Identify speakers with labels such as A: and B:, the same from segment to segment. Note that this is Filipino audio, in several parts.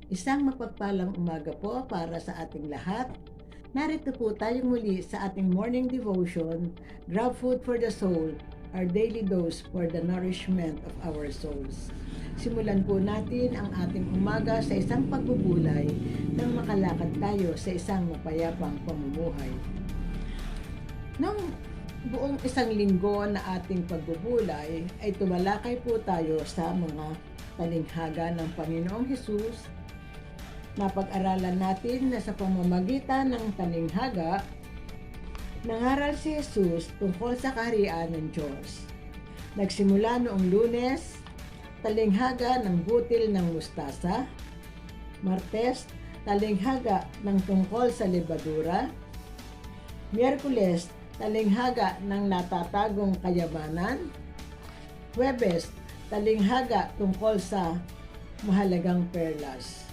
A: Isang mapagpalang umaga po para sa ating lahat. Narito po tayo muli sa ating morning devotion, Grab Food for the Soul, our daily dose for the nourishment of our souls. Simulan po natin ang ating umaga sa isang pagbubulay nang makalakad tayo sa isang mapayapang pamumuhay. Nang buong isang linggo na ating pagbubulay ay tumalakay po tayo sa mga talinghaga ng Panginoong Hesus. Napag-aralan natin na sa pamamagitan ng talinghaga, nangaral si Jesus tungkol sa kaharian ng Diyos. Nagsimula noong Lunes, talinghaga ng butil ng mustasa. Martes, talinghaga ng tungkol sa lebadura. Miyerkules, talinghaga ng natatagong kayamanan. Huwebes, talinghaga tungkol sa mahalagang perlas.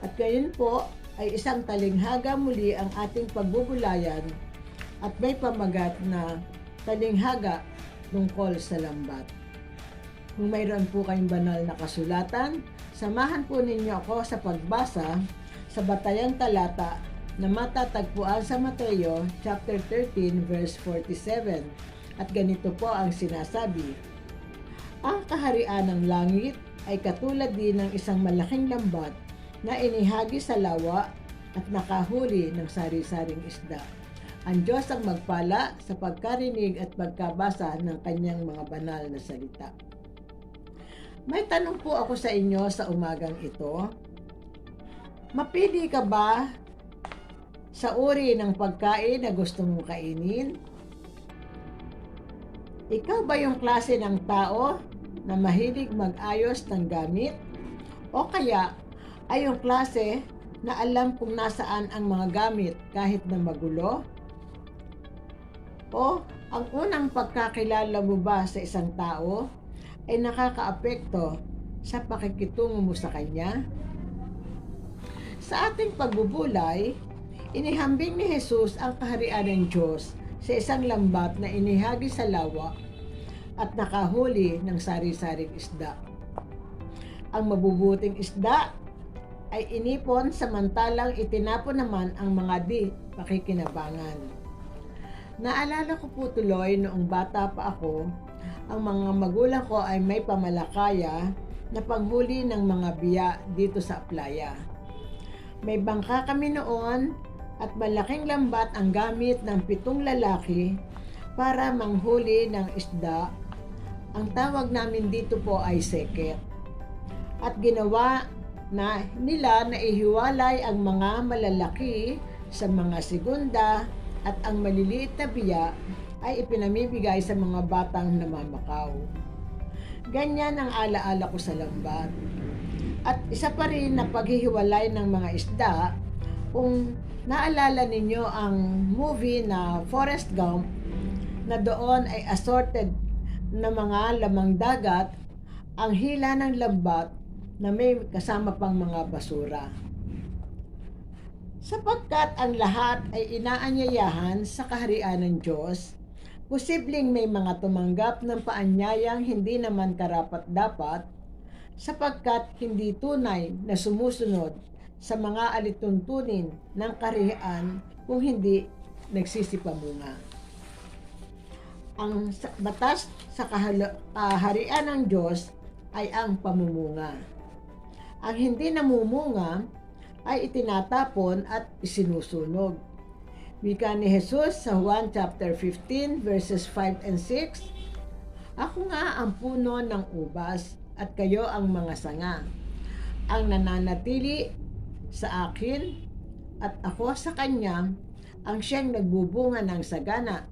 A: At ngayon po ay isang talinghaga muli ang ating pagbubulayan at may pamagat na talinghaga tungkol sa lambat. Kung mayroon po kayong banal na kasulatan, samahan po ninyo ako sa pagbasa sa batayang talata na matatagpuan sa Mateo chapter 13 verse 47. At ganito po ang sinasabi: ang kaharian ng langit ay katulad din ng isang malaking lambat na inihagi sa lawa at nakahuli ng sari-saring isda. Ang Diyos ang magpala sa pagkarinig at pagkabasa ng kanyang mga banal na salita. May tanong po ako sa inyo sa umagang ito. Mapili ka ba sa uri ng pagkain na gusto mong kainin? Ikaw ba yung klase ng tao na mahilig mag-ayos ng gamit? O kaya ay yung klase na alam kung nasaan ang mga gamit kahit na magulo? O ang unang pagkakilala mo ba sa isang tao ay nakakaapekto sa pakikitungo mo sa kanya? Sa ating pagbubulay, inihambing ni Jesus ang kaharian ng Diyos sa isang lambat na inihagi sa lawa at nakahuli ng sari-saring isda. Ang mabubuting isda ay inipon samantalang itinapon naman ang mga di pakikinabangan. Naalala ko po tuloy noong bata pa ako, ang mga magulang ko ay may pamalakaya na panghuli ng mga biya dito sa playa. May bangka kami noon at malaking lambat ang gamit ng 7 lalaki para manghuli ng isda. Ang tawag namin dito po ay seket. At ginawa na nila na ihiwalay ang mga malalaki sa mga segunda at ang maliliit na biya ay ipinamimigay sa mga batang namamakaw. Ganyan ang alaala ko sa lambat. At isa pa rin na paghihiwalay ng mga isda, kung naalala ninyo ang movie na Forrest Gump, na doon ay assorted na mga lamang dagat, ang hila ng lambat na may kasama pang mga basura. Sapagkat ang lahat ay inaanyayahan sa kaharian ng Diyos, posibleng may mga tumanggap ng paanyayang hindi naman karapat-dapat sapagkat hindi tunay na sumusunod sa mga alituntunin ng kaharian kung hindi nagsisipamunga. Ang batas sa kaharian ng Diyos ay ang pamumunga. Ang hindi namumunga ay itinatapon at isinusunog. Wika ni Jesus sa Juan chapter 15 verses 5 and 6, "Ako nga ang puno ng ubas at kayo ang mga sanga. Ang nananatili sa akin at ako sa kanya, ang siyang nagbubunga ng sagana,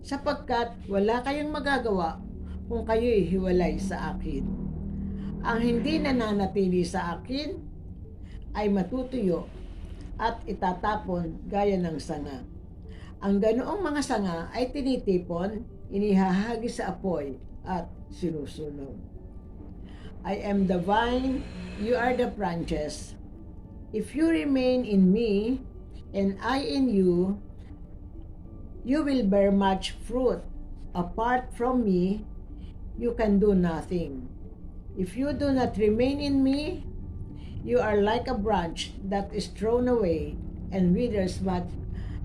A: sapagkat wala kayong magagawa kung kayo'y hiwalay sa akin. Ang hindi nananatili sa akin ay matutuyo at itatapon gaya ng sanga. Ang ganoong mga sanga ay tinitipon, inihahagi sa apoy at sinusunog. I am the vine, you are the branches. If you remain in me, and I in you, you will bear much fruit. Apart from me, you can do nothing. If you do not remain in me, you are like a branch that is thrown away and withers, but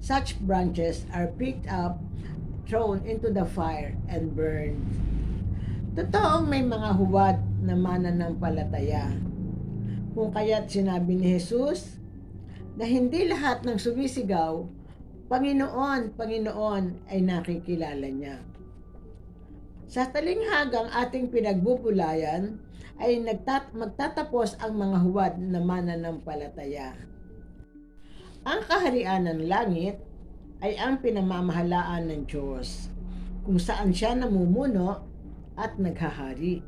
A: such branches are picked up, thrown into the fire, and burned." Totoong may mga huwad na mananampalataya. Kung kaya't sinabi ni Jesus na hindi lahat ng sumisigaw, "Panginoon, Panginoon," ay nakikilala niya. Sa talinghagang ating pinagbubulayan ay magtatapos ang mga huwad na mananampalataya. Ang kaharian ng langit ay ang pinamamahalaan ng Diyos, kung saan siya namumuno at naghahari.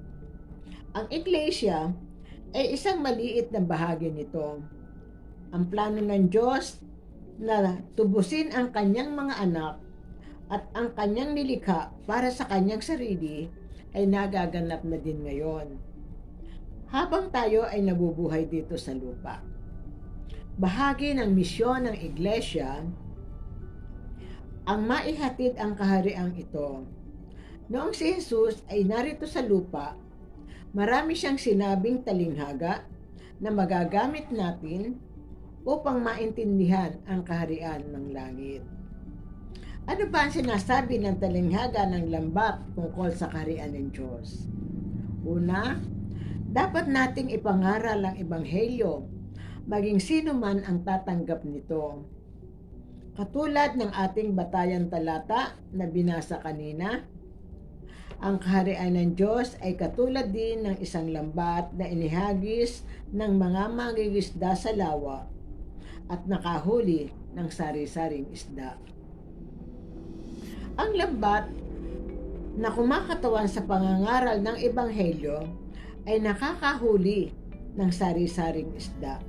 A: Ang iglesia ay isang maliit na bahagi nito. Ang plano ng Diyos na tubusin ang kanyang mga anak at ang kanyang nilikha para sa kanyang sarili ay nagaganap na din ngayon, habang tayo ay nabubuhay dito sa lupa. Bahagi ng misyon ng iglesia ang maihatid ang kahariang ito. Noong si Jesus ay narito sa lupa, marami siyang sinabing talinghaga na magagamit natin upang maintindihan ang kaharian ng langit. Ano ba ang sinasabi ng talinghaga ng lambat tungkol sa kaharian ng Diyos? Una, Dapat nating ipangaral ang Ebanghelyo, maging sino man ang tatanggap nito. Katulad ng ating batayan talata na binasa kanina, ang kaharian ng Diyos ay katulad din ng isang lambat na inihagis ng mga mangingisda sa lawa at nakahuli ng sari-saring isda. Ang lambat na kumakatawan sa pangangaral ng Ebanghelyo ay nakakahuli ng sari-saring isda.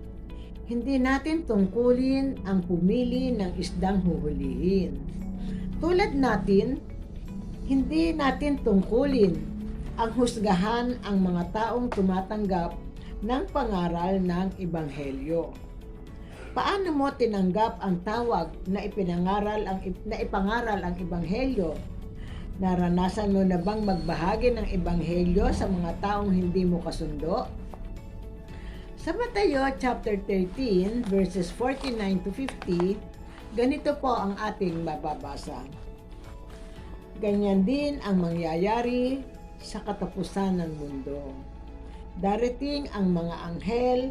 A: Hindi natin tungkulin ang pumili ng isdang huhulihin. Tulad natin, hindi natin tungkulin ang husgahan ang mga taong tumatanggap ng pangaral ng Ebanghelyo. Paano mo tinanggap ang tawag na ipangaral ang Ebanghelyo? Naranasan mo na bang magbahagi ng Ebanghelyo sa mga taong hindi mo kasundo? Sa Mateo chapter 13 verses 49 to 50, ganito po ang ating mababasa. Ganyan din ang mangyayari sa katapusan ng mundo. Darating ang mga anghel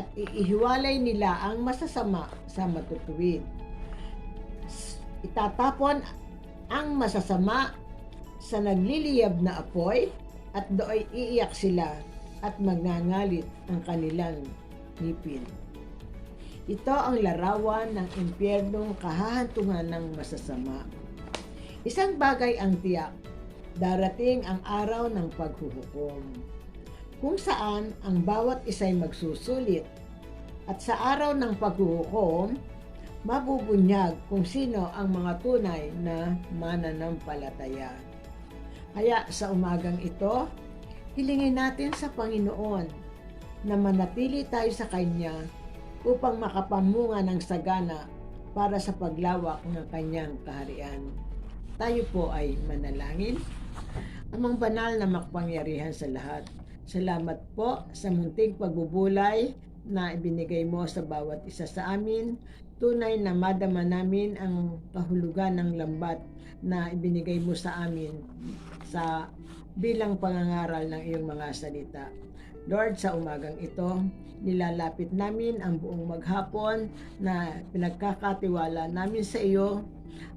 A: at iihiwalay nila ang masasama sa matutuwid. Itatapon ang masasama sa nagliliyab na apoy at do'y iiyak sila at magngangalit ang kanilang ngipin. Ito ang larawan ng impyernong kahahantungan ng masasama. Isang bagay ang tiyak, darating ang araw ng paghuhukom, kung saan ang bawat isa'y magsusulit, at sa araw ng paghuhukom, mabubunyag kung sino ang mga tunay na mananampalataya. Kaya sa umagang ito, hilingin natin sa Panginoon na manatili tayo sa Kanya upang makapamunga ng sagana para sa paglawak ng Kanyang kaharian. Tayo po ay manalangin. Amang banal na makapangyarihan sa lahat, salamat po sa munting pagbubulay na ibinigay mo sa bawat isa sa amin. Tunay na madama namin ang kahulugan ng lambat na ibinigay mo sa amin sa bilang pangangaral ng iyong mga salita. Lord, sa umagang ito, nilalapit namin ang buong maghapon na pinagkakatiwala namin sa iyo,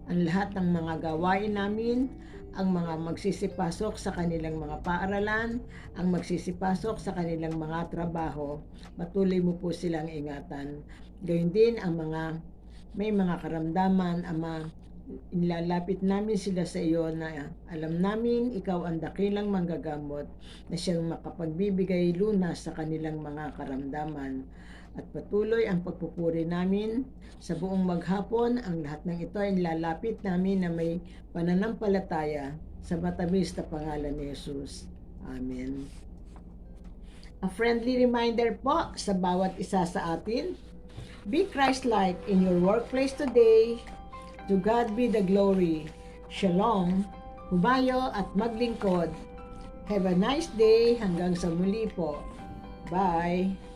A: ang lahat ng mga gawain namin, ang mga magsisipasok sa kanilang mga paaralan, ang magsisipasok sa kanilang mga trabaho, patuloy mo po silang ingatan. Gayun din ang may mga karamdaman, Ama, nilalapit namin sila sa iyo na alam namin ikaw ang dakilang manggagamot na siyang makapagbibigay lunas sa kanilang mga karamdaman. At patuloy ang pagpupuri namin sa buong maghapon. Ang lahat ng ito ay nilalapit namin na may pananampalataya sa matamis na pangalan ni Jesus. Amen. A friendly reminder po sa bawat isa sa atin. Be Christ-like in your workplace today. To God be the glory. Shalom, humayo at maglingkod. Have a nice day hanggang sa muli po. Bye!